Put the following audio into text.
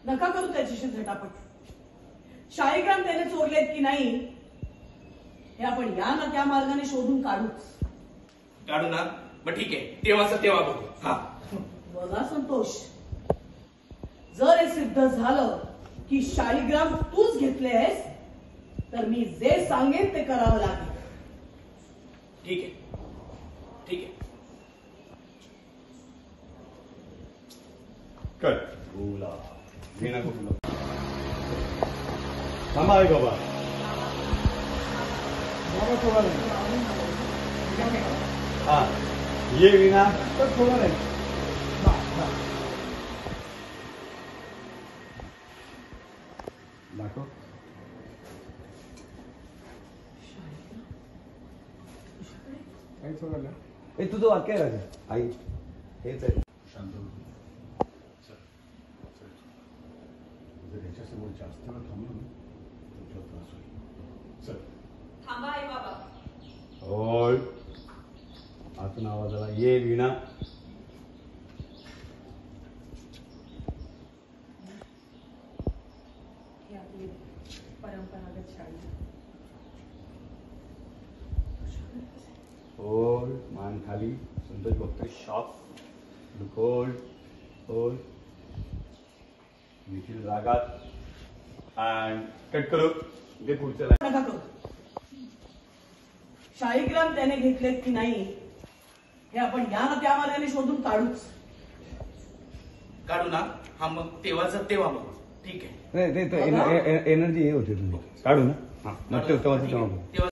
नका करू त्याच्याशी झटापट. शाळीग्राम त्याने चोरलेत की नाही हे आपण या ना त्या मार्गाने शोधून काढू ना. मग ठीक आहे, तेव्हाच तेव्हा बघू. हा बघा संतोष, जर हे सिद्ध झालं की शाळीग्राम तूच घेतले आहेस तर मी जे सांगेन ते करावं लागेल. ठीक आहे, ठीक आहे. कट बोला वीणा को बोला. थांबा आहे बाबा. हाँ ये वीणा तो थोड़ा नहीं. दाखव. ए तुझं वाक्य आहे राजा. आई हेच आहे. शांत हो. जर ह्याच्यासमोर जास्त वेळ थांबलो ना तर तुला त्रास होईल. चल थांबा आई बाबा. होय आतून आवाज आला. ये वीणा. परंपरागत शाळी. होय मान खाली. संतोष बघतोय. Shop hold hold. निखिल रागात अँड कट करू. दे पुढचं. नका करू. शाळीग्राम त्याने घेतलेत की नाही हे आपण या ना त्या मार्गाने शोधून काढू ना. हा मग तेव्हाच तेव्हा बघू. ठीक आहे. एनर्जी हे होते तुम्ही काढू ना. हा मग तेव्हा तेव्हा